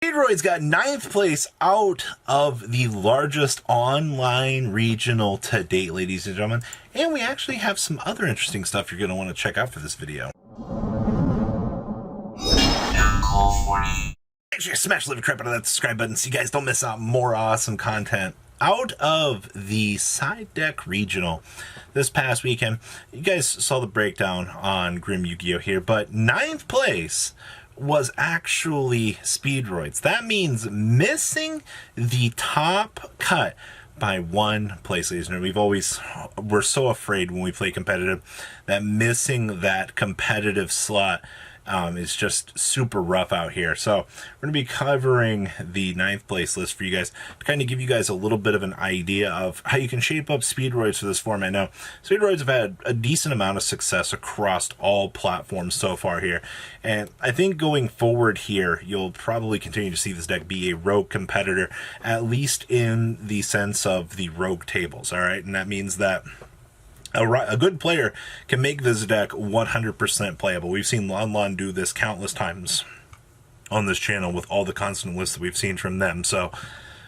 Speedroids got 9th place out of the largest online regional to date, ladies and gentlemen. And we actually have some other interesting stuff you're going to want to check out for this video. Make sure you smash the living crap out of that subscribe button so you guys don't miss out more awesome content. Out of the side deck regional this past weekend, you guys saw the breakdown on Grim Yu-Gi-Oh here, but 9th place was actually Speedroids. That means missing the top cut by 1 place, ladies and gentlemen. We're so afraid when we play competitive that missing that competitive slot is just super rough out here. So we're going to be covering the 9th place list for you guys to kind of give you guys a little bit of an idea of how you can shape up Speedroids for this format. Now, Speedroids have had a decent amount of success across all platforms so far here, and I think going forward here, you'll probably continue to see this deck be a rogue competitor, at least in the sense of the rogue tables, all right? And that means that a good player can make this deck 100% playable. We've seen Lon Lon do this countless times on this channel with all the constant lists that we've seen from them. So,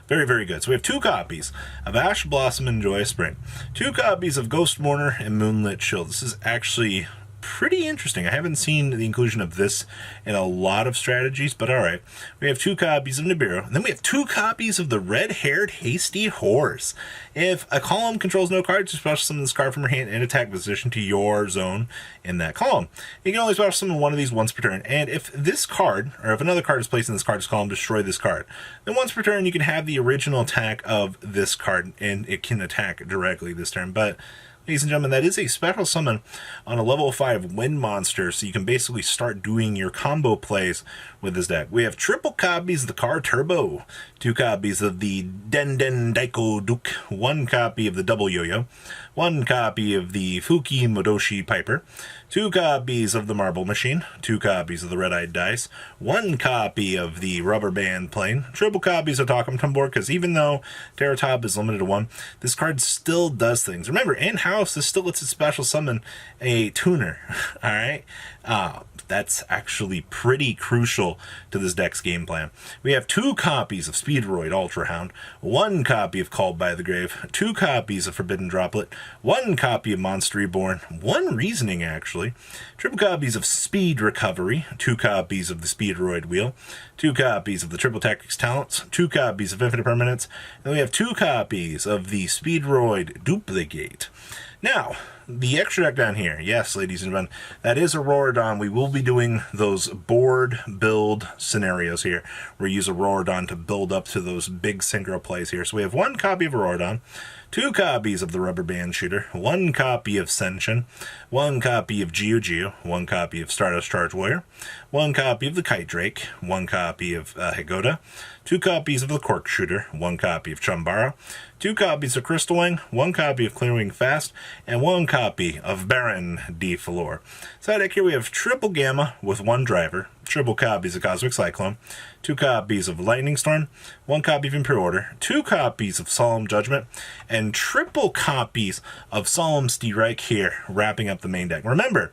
very, very good. So we have 2 copies of Ash Blossom and Joyous Spring, 2 copies of Ghost Mourner and Moonlit Shield. This is actually pretty interesting. I haven't seen the inclusion of this in a lot of strategies, but all right. We have 2 copies of Nibiru, and then we have 2 copies of the Red-Haired Hasty Horse. If a column controls no cards, you special summon this card from your hand and attack position to your zone in that column. You can only special summon one of these once per turn, and if this card, or if another card is placed in this card's column, destroy this card. Then once per turn, you can have the original attack of this card, and it can attack directly this turn, but ladies and gentlemen, that is a special summon on a level 5 wind monster, so you can basically start doing your combo plays with this deck. We have triple copies of the Car Turbo, 2 copies of the Den Den Daiko Duke, 1 copy of the Double Yo-Yo, 1 copy of the Fuki Modoshi Piper, 2 copies of the Marble Machine, 2 copies of the Red-Eyed Dice, 1 copy of the Rubber Band Plane, triple copies of Talcum Tumbor, because even though Terra Top is limited to 1, this card still does things. Remember, in-house, this still lets it special summon a tuner, alright? That's actually pretty crucial to this deck's game plan. We have 2 copies of Speedroid Ultra Hound, 1 copy of Called by the Grave, 2 copies of Forbidden Droplet, 1 copy of Monster Reborn, 1 Reasoning actually, triple copies of Speed Recovery, 2 copies of the Speedroid Wheel, 2 copies of the Triple Tactics Talents, 2 copies of Infinite Permanence, and we have 2 copies of the Speedroid Duplicate. Now, the extra deck down here, yes, ladies and gentlemen, that is Auroradon. We will be doing those board build scenarios here, where we use Auroradon to build up to those big synchro plays here. So we have 1 copy of Auroradon, 2 copies of the Rubber Band Shooter, 1 copy of Senshin, 1 copy of Geo, 1 copy of Stardust Charge Warrior, 1 copy of the Kite Drake, 1 copy of Higoda, 2 copies of the Cork Shooter, 1 copy of Chumbara, 2 copies of Crystal Wing, 1 copy of Clearwing Fast, and 1 copy of Baron D. Flor. Side deck here we have triple Gamma with 1 driver, triple copies of Cosmic Cyclone, 2 copies of Lightning Storm, 1 copy of Imperial Order, 2 copies of Solemn Judgment, and triple copies of Solemn Strike here, wrapping up the main deck. Remember,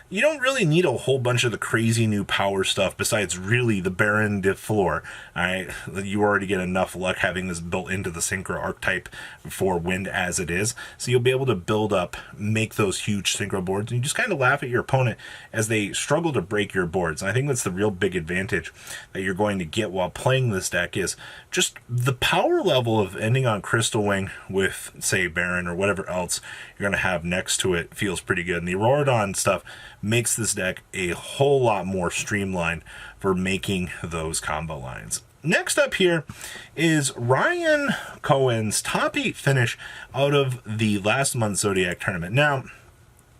you don't really need a whole bunch of the crazy new power stuff besides really the Baron de Flor. Alright, you already get enough luck having this built into the Synchro archetype for Wind as it is. So you'll be able to build up, make those huge Synchro boards, and you just kind of laugh at your opponent as they struggle to break your boards. And I think that's the real big advantage that you're going to get while playing this deck is just the power level of ending on Crystal Wing with, say, Baron or whatever else you're going to have next to it feels pretty good. And the Auroradon stuff makes this deck a whole lot more streamlined for making those combo lines. Next up here is Ryan Cohen's top 8 finish out of the last month's Zodiac tournament. Now,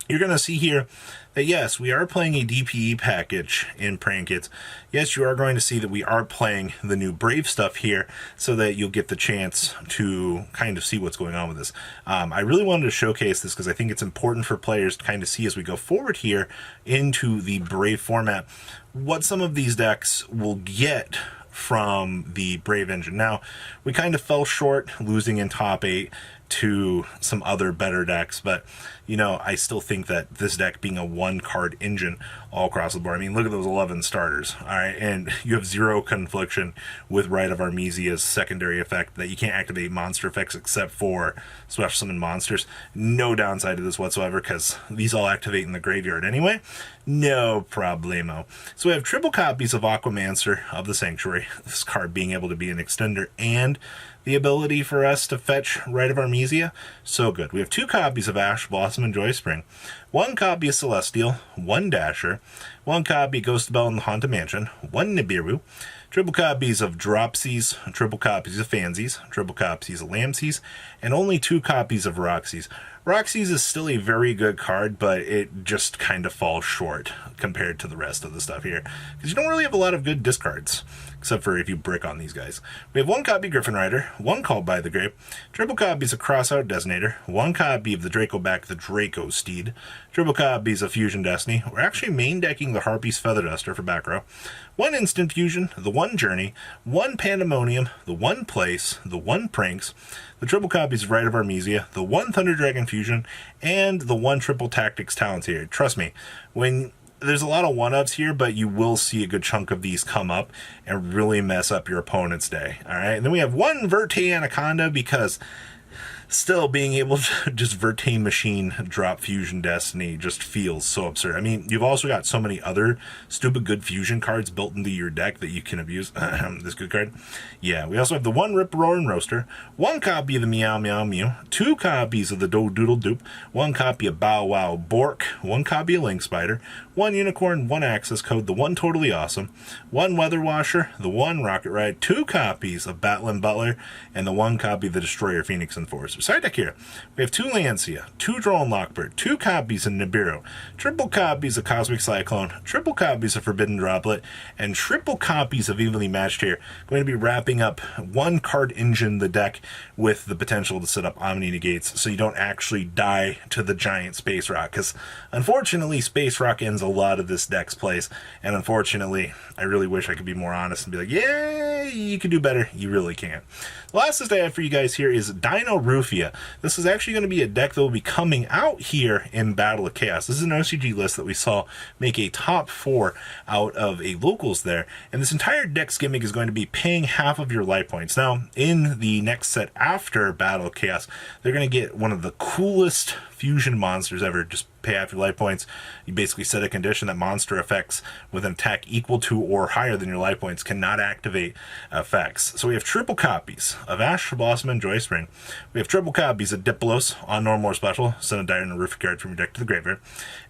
you're going to see here that yes, we are playing a DPE package in Prank Kids. Yes, you are going to see that we are playing the new Brave stuff here so that you'll get the chance to kind of see what's going on with this. I really wanted to showcase this because I think it's important for players to kind of see as we go forward here into the Brave format what some of these decks will get from the Brave engine. Now, we kind of fell short losing in top 8 to some other better decks, but you know, I still think that this deck being a 1-card engine all across the board. I mean, look at those 11 starters, all right, and you have 0 confliction with Rite of Armesia's secondary effect that you can't activate monster effects except for special summon monsters. No downside to this whatsoever because these all activate in the graveyard anyway. No problemo. So we have triple copies of Aquamancer of the Sanctuary, this card being able to be an extender and the ability for us to fetch Rite of Armesia. So good. We have 2 copies of Ash Blossom and Joy Spring, 1 copy of Celestial, 1 Dasher, 1 copy of Ghost Bell in the Haunted Mansion, 1 Nibiru, triple copies of Dropsies, triple copies of Fansies, triple copies of Lamsies, and only 2 copies of Roxy's. Roxy's is still a very good card, but it just kind of falls short compared to the rest of the stuff here. Because you don't really have a lot of good discards, except for if you brick on these guys. We have 1 copy of Griffin Rider, 1 Called by the Grave, triple copies of Crossout Designator, 1 copy of the Dracoback, the Draco Steed, triple copies of Fusion Destiny. We're actually main decking the Harpy's Feather Duster for back row, 1 Instant Fusion, the 1 Journey, 1 Pandemonium, the 1 Place, the 1 Pranks, the triple copies of Rite of Armesia, the 1 Thunder Dragon Fusion, and the 1 Triple Tactics Talents here. Trust me, when there's a lot of 1-ups here, but you will see a good chunk of these come up and really mess up your opponent's day. All right, and then we have 1 Verte Anaconda because still being able to just Verte Machine drop Fusion Destiny just feels so absurd. I mean, you've also got so many other stupid good fusion cards built into your deck that you can abuse. This good card. Yeah, we also have the 1 Rip Roar and Roaster, 1 copy of the Meow Meow Mew, 2 copies of the Doodle Doop, 1 copy of Bow Wow Bork, 1 copy of Link Spider, 1 Unicorn, 1 Access Code, the 1 Totally Awesome, 1 Weather Washer, the 1 Rocket Ride, 2 copies of Batlin Butler, and the 1 copy of the Destroyer Phoenix Enforcer. Side deck here, we have 2 Lancia, 2 Drone Lockbird, 2 copies of Nibiru, triple copies of Cosmic Cyclone, triple copies of Forbidden Droplet, and triple copies of Evenly Matched here. Going to be wrapping up 1 card engine the deck with the potential to set up Omni Negates so you don't actually die to the giant Space Rock, because unfortunately Space Rock ends a lot of this deck's plays, and unfortunately I really wish I could be more honest and be like, yeah, you could do better. You really can't. The last list I have for you guys here is Dinorphia. This is actually going to be a deck that will be coming out here in Battle of Chaos. This is an OCG list that we saw make a top 4 out of a locals there, and this entire deck's gimmick is going to be paying half of your life points. Now, in the next set after Battle of Chaos, they're going to get one of the coolest fusion monsters ever. Just pay half your life points. You basically set a condition that monster effects with an attack equal to or higher than your life points cannot activate effects. So we have triple copies of Ash Blossom and Joy Spring. We have triple copies of Diplos on normal or special. Send a Dinorphia card from your deck to the graveyard.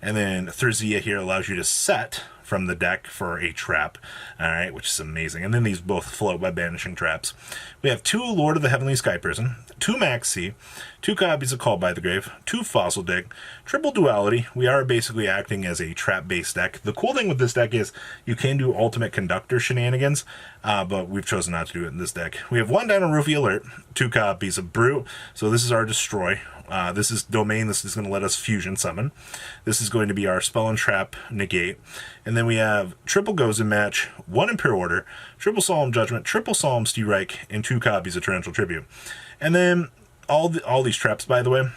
And then Thurzia here allows you to set from the deck for a trap, all right, which is amazing. And then these both float by banishing traps. We have 2 Lord of the Heavenly Sky Prison, 2 Max C, 2 copies of Called by the Grave, 2 Fossil Dig, triple Duality. We are basically acting as a trap-based deck. The cool thing with this deck is you can do Ultimate Conductor shenanigans, but we've chosen not to do it in this deck. We have 1 Dinorphia Alert, 2 copies of Brute, so this is our Destroy. This is Domain. This is going to let us fusion summon. This is going to be our Spell and Trap Negate. And then we have triple Gozen Match, 1 Imperial Order, triple Solemn Judgment, triple Solemn Steerike, and 2 copies of Torrential Tribute. And then all these traps, by the way.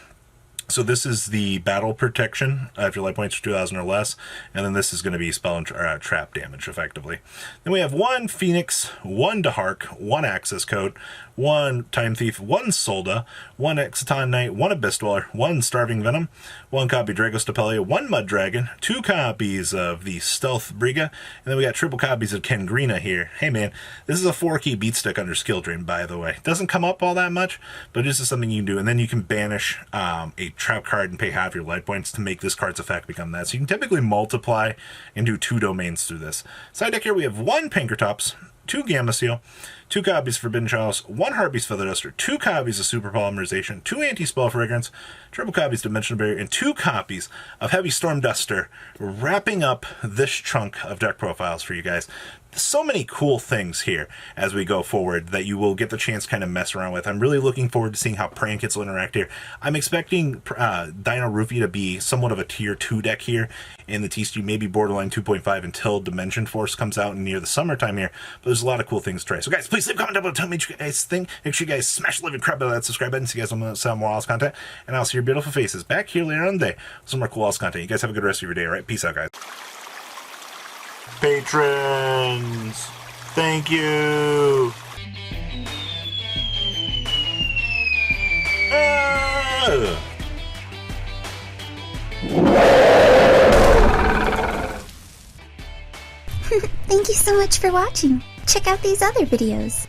So this is the battle protection if your life points are 2,000 or less, and then this is going to be spell and trap damage, effectively. Then we have 1 Phoenix, 1 Dahark, 1 Access Code, 1 Time Thief, 1 Solda, 1 Exciton Knight, 1 Abyss Dweller, 1 Starving Venom, 1 copy Dragostapelia, 1 Mud Dragon, 2 copies of the Stealth Briga, and then we got triple copies of Kengrina here. Hey man, this is a 4-key beat stick under Skill Drain, by the way. Doesn't come up all that much, but this is something you can do, and then you can banish a trap card and pay half your life points to make this card's effect become that. So you can typically multiply and do 2 domains through this. Side deck here we have 1 Pinkertops, 2 Gamma Seal, 2 copies of Forbidden Chalice, 1 Harpy's Feather Duster, 2 copies of Super Polymerization, 2 Anti-Spell Fragrance, triple copies of Dimensional Barrier, and 2 copies of Heavy Storm Duster, wrapping up this chunk of deck profiles for you guys. so many cool things here as we go forward that you will get the chance to kind of mess around with. I'm really looking forward to seeing how Prankits will interact here. I'm expecting Dinorphia to be somewhat of a tier 2 deck here in the TCG, maybe borderline 2.5 until Dimension Force comes out near the summertime here. But there's a lot of cool things to try. So guys, please leave a comment down below. Tell me what you guys think. Make sure you guys smash the living crap out of that subscribe button so you guys don't miss out more awesome content. And I'll see your beautiful faces back here later on the day with some more cool awesome content. You guys have a good rest of your day, all right? Peace out, guys. Patrons, thank you. Thank you so much for watching. Check out these other videos.